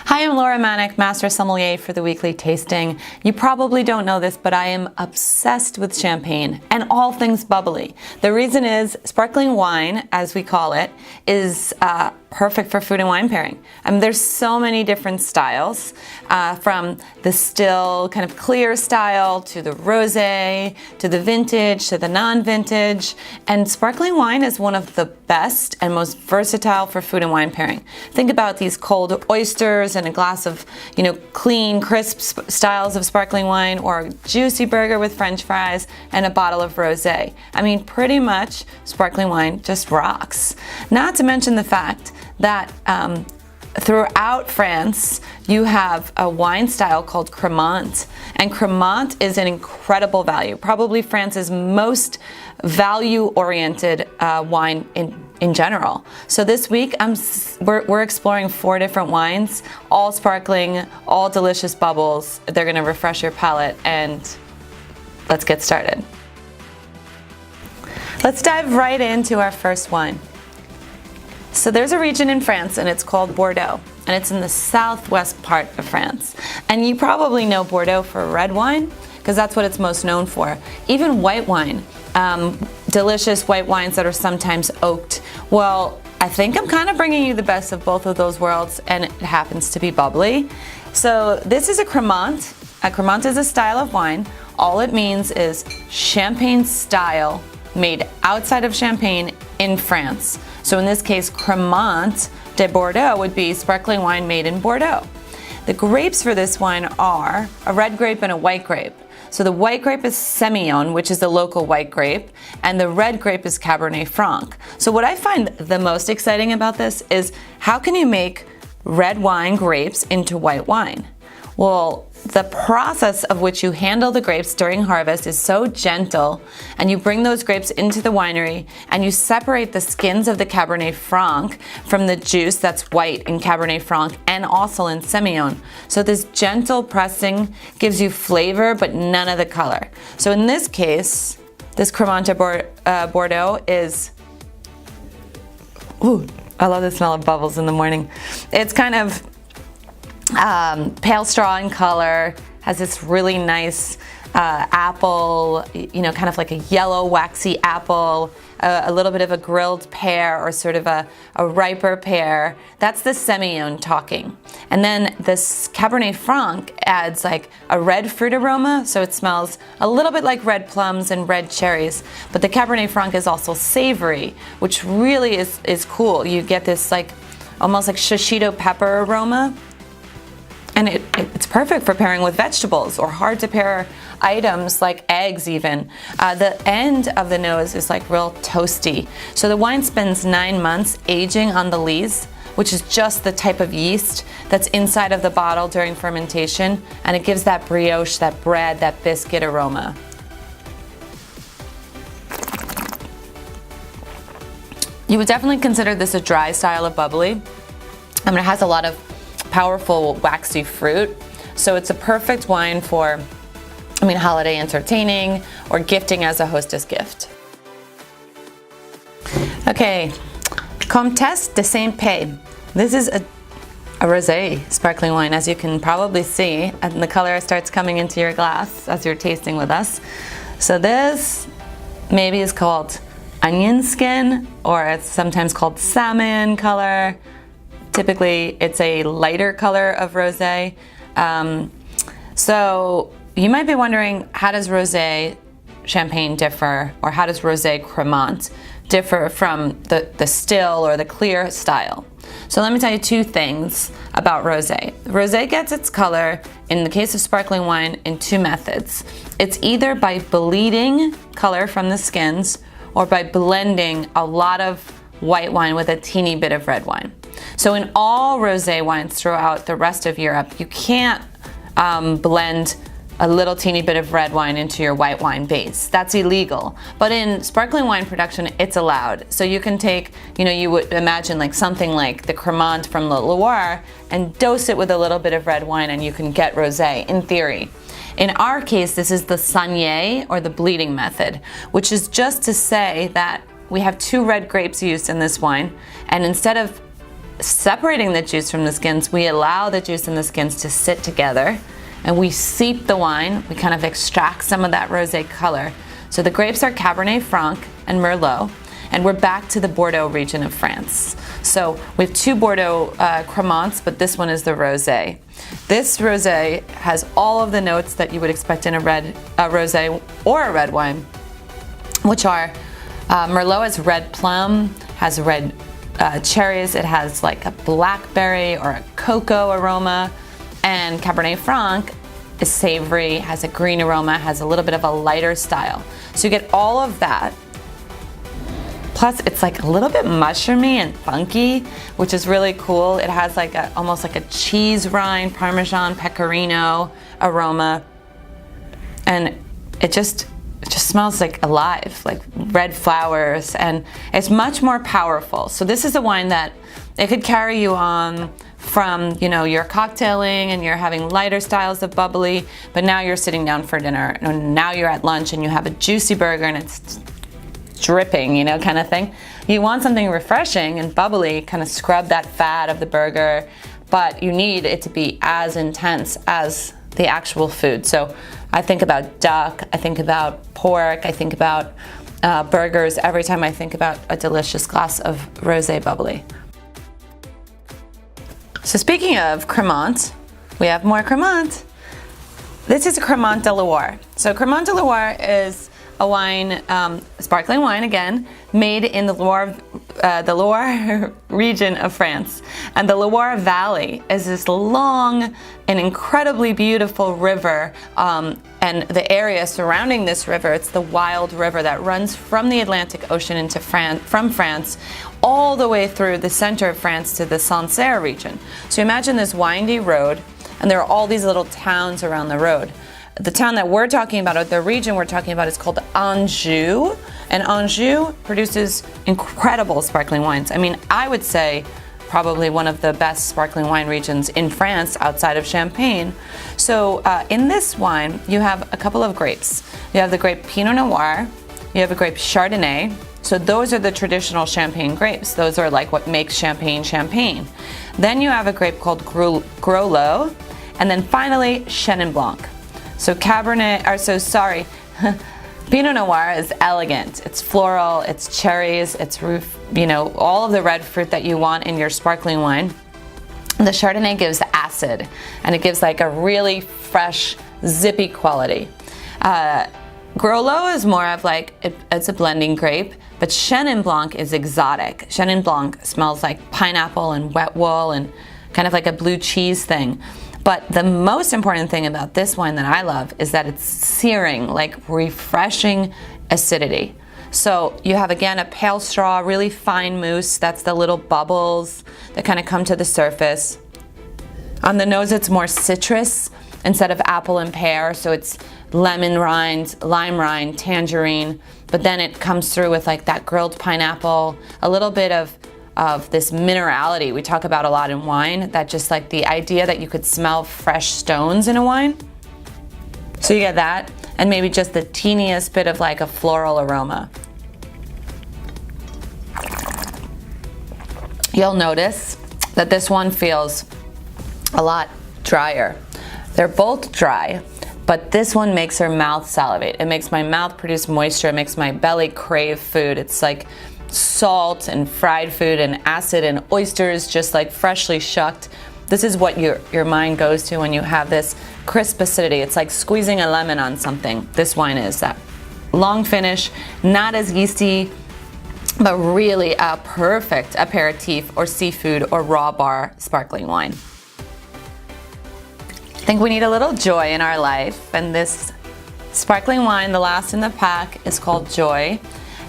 Hi, I'm Laura Maniec, Master Sommelier for the weekly tasting. You probably don't know this, but I am obsessed with champagne and all things bubbly. The reason is sparkling wine, as we call it, is perfect for food and wine pairing. There's so many different styles, from the still kind of clear style to the rosé, to the vintage, to the non-vintage. And sparkling wine is one of the best and most versatile for food and wine pairing. Think about these cold oysters and a glass of, clean, crisp styles of sparkling wine, or a juicy burger with French fries and a bottle of rosé. Pretty much sparkling wine just rocks. Not to mention the fact that throughout France, you have a wine style called Crémant, and Crémant is an incredible value, probably France's most value-oriented wine in general. So this week, we're exploring 4 different wines, all sparkling, all delicious bubbles. They're going to refresh your palate, and let's get started. Let's dive right into our first wine. So there's a region in France, and it's called Bordeaux, and it's in the southwest part of France. And you probably know Bordeaux for red wine, because that's what it's most known for. Even white wine, delicious white wines that are sometimes oaked. Well, I think I'm kind of bringing you the best of both of those worlds, and it happens to be bubbly. So this is a Crémant. A Crémant is a style of wine. All it means is champagne style made outside of Champagne in France. So in this case, Crémant de Bordeaux would be sparkling wine made in Bordeaux. The grapes for this wine are a red grape and a white grape. So the white grape is Semillon, which is the local white grape, and the red grape is Cabernet Franc. So what I find the most exciting about this is, how can you make red wine grapes into white wine? Well, the process of which you handle the grapes during harvest is so gentle, and you bring those grapes into the winery and you separate the skins of the Cabernet Franc from the juice that's white in Cabernet Franc and also in Semillon. So this gentle pressing gives you flavor but none of the color. So in this case, this Crémant de Bordeaux is, ooh, I love the smell of bubbles in the morning. It's kind of pale straw in color, has this really nice apple, kind of like a yellow waxy apple, a little bit of a grilled pear, or sort of a riper pear. That's the Semillon talking. And then this Cabernet Franc adds like a red fruit aroma, so it smells a little bit like red plums and red cherries. But the Cabernet Franc is also savory, which really is cool. You get this like almost like shishito pepper aroma. And it's perfect for pairing with vegetables or hard to pair items like eggs even. The end of the nose is like real toasty. So the wine spends 9 months aging on the lees, which is just the type of yeast that's inside of the bottle during fermentation. And it gives that brioche, that bread, that biscuit aroma. You would definitely consider this a dry style of bubbly. It has a lot of powerful waxy fruit, so it's a perfect wine for holiday entertaining or gifting as a hostess gift. Okay, Comtesse de Saint-Pey. This is a rosé sparkling wine, as you can probably see, and the color starts coming into your glass as you're tasting with us. So this maybe is called onion skin, or it's sometimes called salmon color. Typically, it's a lighter color of rosé. So you might be wondering, how does rosé champagne differ, or how does rosé Crémant differ from the still or the clear style? So let me tell you 2 things about rosé. Rosé gets its color, in the case of sparkling wine, in 2 methods. It's either by bleeding color from the skins, or by blending a lot of white wine with a teeny bit of red wine. So in all rosé wines throughout the rest of Europe, you can't blend a little teeny bit of red wine into your white wine base. That's illegal. But in sparkling wine production, it's allowed. So you can take, you would imagine like something like the Crémant from the Loire and dose it with a little bit of red wine, and you can get rosé, in theory. In our case, this is the saignée, or the bleeding method, which is just to say that we have 2 red grapes used in this wine, and instead of separating the juice from the skins, we allow the juice and the skins to sit together, and we seep the wine. We kind of extract some of that rosé color. So the grapes are Cabernet Franc and Merlot, and we're back to the Bordeaux region of France. So we have two Bordeaux Crémants, but this one is the rosé. This rosé has all of the notes that you would expect in a rosé or a red wine, which are Merlot has red plum, has red cherries, it has like a blackberry or a cocoa aroma, and Cabernet Franc is savory, has a green aroma, has a little bit of a lighter style. So you get all of that. Plus it's like a little bit mushroomy and funky, which is really cool. It has like almost like a cheese rind, Parmesan, Pecorino aroma. And it just smells like alive, like red flowers, and it's much more powerful. So this is a wine that it could carry you on from, you know, you're cocktailing and you're having lighter styles of bubbly, but now you're sitting down for dinner, and now you're at lunch and you have a juicy burger and it's dripping, you know, kind of thing. You want something refreshing and bubbly, kind of scrub that fat of the burger, but you need it to be as intense as the actual food. So I think about duck, I think about pork, I think about burgers every time I think about a delicious glass of rosé bubbly. So speaking of Crémant, we have more Crémant. This is a Crémant de Loire. So Crémant de Loire is a wine, sparkling wine again, made in the Loire region of France. And the Loire Valley is this long and incredibly beautiful river, and the area surrounding this river, it's the wild river that runs from the Atlantic Ocean into from France all the way through the center of France to the Sancerre region. So imagine this windy road, and there are all these little towns around the road. The town that we're talking about, or the region we're talking about, is called Anjou, and Anjou produces incredible sparkling wines. I mean, I would say probably one of the best sparkling wine regions in France outside of Champagne. So in this wine, you have a couple of grapes. You have the grape Pinot Noir, you have a grape Chardonnay. So those are the traditional Champagne grapes. Those are like what makes Champagne Champagne. Then you have a grape called Groslo, and then finally Chenin Blanc. So Pinot Noir is elegant. It's floral, it's cherries, it's all of the red fruit that you want in your sparkling wine. The Chardonnay gives acid, and it gives like a really fresh, zippy quality. Groslo is more of like, it's a blending grape, but Chenin Blanc is exotic. Chenin Blanc smells like pineapple and wet wool and kind of like a blue cheese thing. But the most important thing about this wine that I love is that it's searing, like refreshing acidity. So you have, again, a pale straw, really fine mousse. That's the little bubbles that kind of come to the surface. On the nose, it's more citrus instead of apple and pear. So it's lemon rind, lime rind, tangerine. But then it comes through with like that grilled pineapple, a little bit of this minerality we talk about a lot in wine, that just like the idea that you could smell fresh stones in a wine. So you get that, and maybe just the teeniest bit of like a floral aroma. You'll notice that this one feels a lot drier. They're both dry, but this one makes your mouth salivate. It makes my mouth produce moisture. It makes my belly crave food. It's like salt and fried food and acid and oysters just like freshly shucked. This is what your mind goes to when you have this crisp acidity. It's like squeezing a lemon on something. This wine is that long finish, not as yeasty, but really a perfect aperitif or seafood or raw bar sparkling wine. I think we need a little joy in our life, and this sparkling wine, the last in the pack, is called Joy.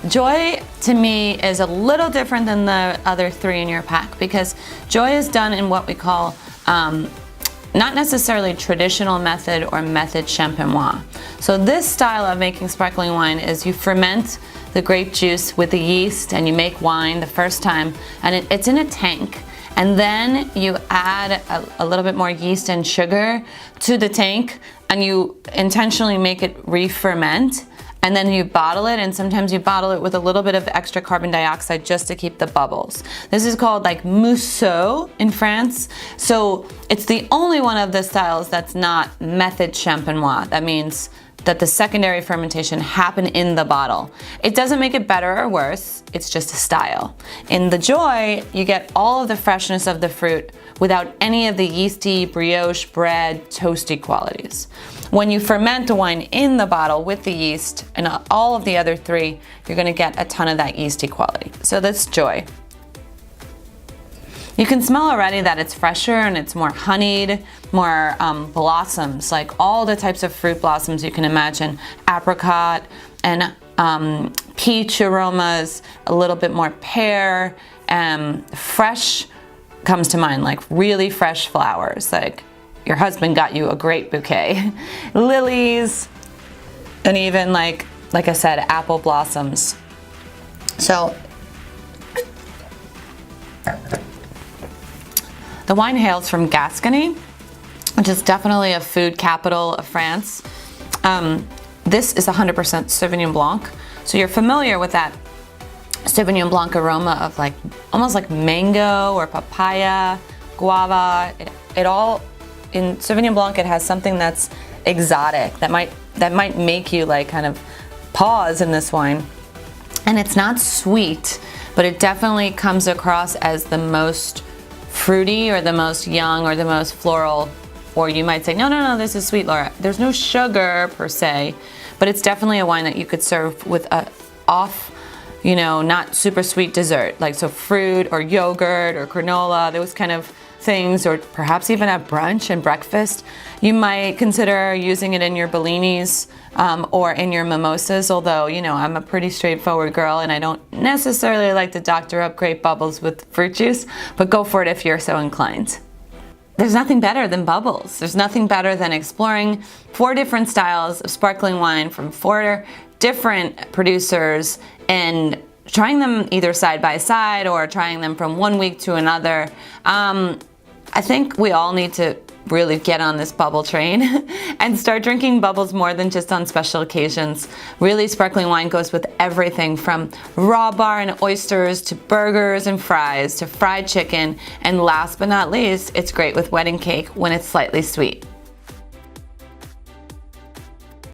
Joy to me is a little different than the other three in your pack, because Joy is done in what we call not necessarily traditional method or method champenois. So this style of making sparkling wine is you ferment the grape juice with the yeast and you make wine the first time, and it's in a tank. And then you add a little bit more yeast and sugar to the tank, and you intentionally make it re-ferment. and then you bottle it, and sometimes you bottle it with a little bit of extra carbon dioxide just to keep the bubbles. This is called like Mousseux in France. So it's the only one of the styles that's not method champenois. That means that the secondary fermentation happened in the bottle. It doesn't make it better or worse, it's just a style. In the Joy, you get all of the freshness of the fruit without any of the yeasty, brioche, bread, toasty qualities. When you ferment a wine in the bottle with the yeast and all of the other three, you're gonna get a ton of that yeasty quality. So that's Joy. You can smell already that it's fresher and it's more honeyed, more blossoms, like all the types of fruit blossoms you can imagine. Apricot and peach aromas, a little bit more pear, fresh comes to mind, like really fresh flowers, like your husband got you a great bouquet. Lilies, and even like I said, apple blossoms. So the wine hails from Gascony, which is definitely a food capital of France. This is 100% Sauvignon Blanc. So you're familiar with that Sauvignon Blanc aroma of like almost like mango or papaya, guava. It all in Sauvignon Blanc, it has something that's exotic that might make you like kind of pause in this wine. And it's not sweet, but it definitely comes across as the most fruity or the most young or the most floral. Or you might say, no, this is sweet, Laura. There's no sugar per se, but it's definitely a wine that you could serve with a off, not super sweet dessert, like so fruit or yogurt or granola, those kind of things, or perhaps even at brunch and breakfast. You might consider using it in your bellinis or in your mimosas, although, I'm a pretty straightforward girl and I don't necessarily like to doctor up grape bubbles with fruit juice, but go for it if you're so inclined. There's nothing better than bubbles. There's nothing better than exploring 4 different styles of sparkling wine from 4 different producers and trying them either side by side or trying them from one week to another. I think we all need to really get on this bubble train and start drinking bubbles more than just on special occasions. Really, sparkling wine goes with everything from raw bar and oysters to burgers and fries to fried chicken, and last but not least, it's great with wedding cake when it's slightly sweet.